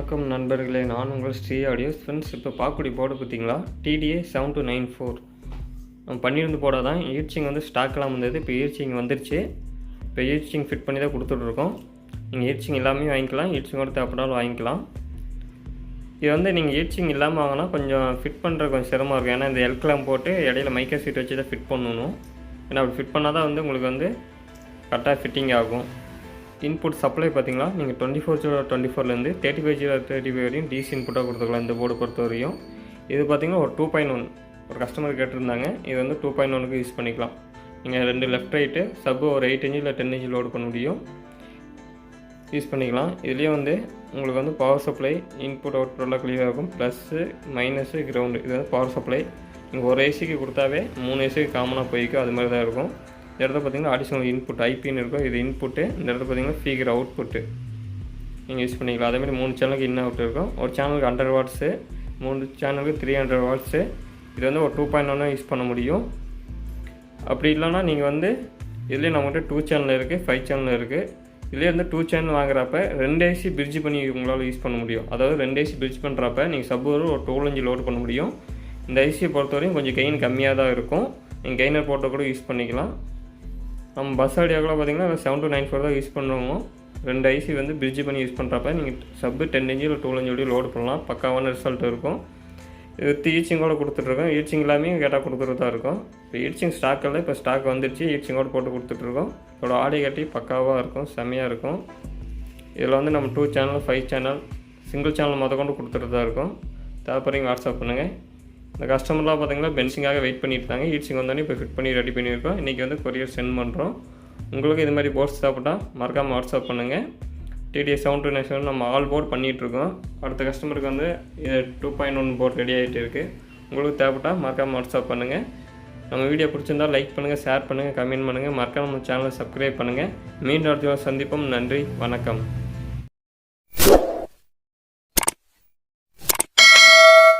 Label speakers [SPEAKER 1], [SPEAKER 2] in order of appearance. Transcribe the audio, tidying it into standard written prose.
[SPEAKER 1] வணக்கம் நண்பர்களே, நான் உங்கள் ஸ்ரீ ஆடியோஸ். ஃப்ரெண்ட்ஸ், இப்போ பார்க்கக்கூடிய போர்டு பார்த்தீங்களா, TDA 7294 நம்ம பண்ணியிருந்து போர்டாக தான். ஈர்ச்சிங் வந்து ஸ்டாக்லாம் வந்தது, இப்போ ஈர்ச்சிங் வந்துருச்சு. இப்போ ஈர்ச்சிங் ஃபிட் பண்ணி தான் கொடுத்துட்ருக்கோம். நீங்கள் ஈர்ச்சிங் எல்லாமே வாங்கிக்கலாம், ஈர்ச்சிங்கோட தேவைப்படாலும் வாங்கிக்கலாம். இது வந்து நீங்கள் ஈர்ச்சிங் இல்லாமல் வாங்கினா கொஞ்சம் ஃபிட் பண்ணுறது கொஞ்சம் சிரமமாக இருக்கும். ஏன்னா இந்த எல்கெலாம் போட்டு இடையில மைக்கா சீட் வச்சு தான் ஃபிட் பண்ணணும். ஏன்னா அப்படி ஃபிட் பண்ணால் தான் வந்து உங்களுக்கு வந்து கரெக்டாக ஃபிட்டிங் ஆகும். இன்புட் சப்ளை பார்த்தீங்களா, நீங்கள் 24/24 35/35 வரையும் டிசி இன்புட்டாக கொடுத்துக்கலாம். இந்த போர்டு பொறுத்த வரையும் இது பார்த்தீங்கன்னா ஒரு 2.1 ஒரு கஸ்டமர் கேட்டிருந்தாங்க. இது வந்து 2.1க்கு யூஸ் பண்ணிக்கலாம். நீங்கள் 2 லெஃப்ட் ரைட்டு சப்பு ஒரு 8 இன்ச்சு இல்லை 10 இன்ச்சு லோடு பண்ண முடியும், யூஸ் பண்ணிக்கலாம். இதுலேயே வந்து உங்களுக்கு வந்து பவர் சப்ளை இன்புட் அவுட்புட்டில் கிளியராக இருக்கும். ப்ளஸ்ஸு மைனஸு கிரவுண்டு, இது வந்து பவர் சப்ளை. நீங்கள் ஒரு ஏசிக்கு கொடுத்தாவே 3 ஏசிக்கு காமனாக போய்க்கும், அது மாதிரி தான் இருக்கும். இந்த இடத்துல பார்த்தீங்கன்னா அடிஷனல் இன்புட் ஐபின்னு இருக்கும், இது இன்புட்டு. இந்த இடத்துல பார்த்தீங்கன்னா ஸ்பீக்கர் அவுட்புட்டு நீங்கள் யூஸ் பண்ணிக்கலாம். அதேமாதிரி 3 சேனலுக்கு இன் அவுட் இருக்கும். ஒரு சேனலுக்கு 100 வாட்ஸு, 3 சேனலுக்கு 300 வாட்ஸு. இது வந்து ஒரு 2.1 யூஸ் பண்ண முடியும். அப்படி இல்லைன்னா நீங்கள் வந்து இதுலேயே நம்மகிட்ட 2 சேனல் இருக்குது, 5 சேனல் இருக்குது. இதுலேயே வந்து 2 சேனல் வாங்குறப்ப 2 ஏசி பிரிட்ஜ் பண்ணி உங்களால் யூஸ் பண்ண முடியும். அதாவது 2 ஏசி பிரிட்ஜ் பண்ணுறப்ப நீங்கள் சப் ஒரு 12 இன்ச்சு லோடு பண்ண முடியும். இந்த ஐசியை பொறுத்தவரையும் கொஞ்சம் கெயின் கம்மியாக தான் இருக்கும். நீங்கள் கெய்னர் போட்டு கூட யூஸ் பண்ணிக்கலாம். நம்ம பஸ் ஆடியோவில் பார்த்தீங்கன்னா 7294 தான் யூஸ் பண்ணுவோம். 2 ஐசி வந்து பிரிட்ஜ் பண்ணி யூஸ் பண்ணுறப்ப நீங்கள் சப்பு 10 இன்ச்சு இல்லை 12 இன்ச்சு லோடு பண்ணலாம். பக்காவான ரிசல்ட் இருக்கும். இது ஈச்சிங்கோட கொடுத்துட்ருக்கோம். ஈச்சிங் எல்லாமே கேட்டால் கொடுத்துட்டு தான் இருக்கும். இப்போ ஈச்சிங் ஸ்டாக்கில் இப்போ ஸ்டாக் வந்துருச்சு, ஈச்சிங்கோடு போட்டு கொடுத்துட்ருக்கோம். இதோட ஆடியோ கட்டி பக்காவாக இருக்கும், செம்மையாக இருக்கும். இதில் வந்து நம்ம 2 சேனல் 5 சேனல் சிங்கிள் சேனல் மொதல் கொண்டு கொடுத்துட்டு தான் இருக்கும். தேவைப்படுறீங்க வாட்ஸ்அப் பண்ணுங்கள். இந்த கஸ்டமர்லாம் பார்த்தீங்கன்னா பென்சிங்காக வெயிட் பண்ணிட்டு இருந்தாங்க. ஈட்சிங் வந்தோடனே இப்போ ஃபிட் பண்ணி ரெடி பண்ணியிருக்கோம். இன்றைக்கி வந்து கொரியர் சென்ட் பண்ணுறோம். உங்களுக்கு இது மாதிரி போர்ட்ஸ் தேவைப்பட்டால் மறக்காமல் வாட்ஸ்அப் பண்ணுங்கள். TDA 7294 நம்ம ஆல் போர்ட் பண்ணிகிட்ருக்கோம். அடுத்த கஸ்டமருக்கு வந்து இது 2.1 போர்ட் ரெடி ஆகிட்டு இருக்குது. உங்களுக்கு தேவைப்பட்டால் மறக்காமல் வாட்ஸ்அப் பண்ணுங்கள். நம்ம வீடியோ பிடிச்சிருந்தால் லைக் பண்ணுங்கள், ஷேர் பண்ணுங்கள், கமெண்ட் பண்ணுங்கள். மறக்காமல் நம்ம சேனலை சப்ஸ்கிரைப் பண்ணுங்கள். மீண்டும் அடுத்த சந்திப்போம். நன்றி, வணக்கம்.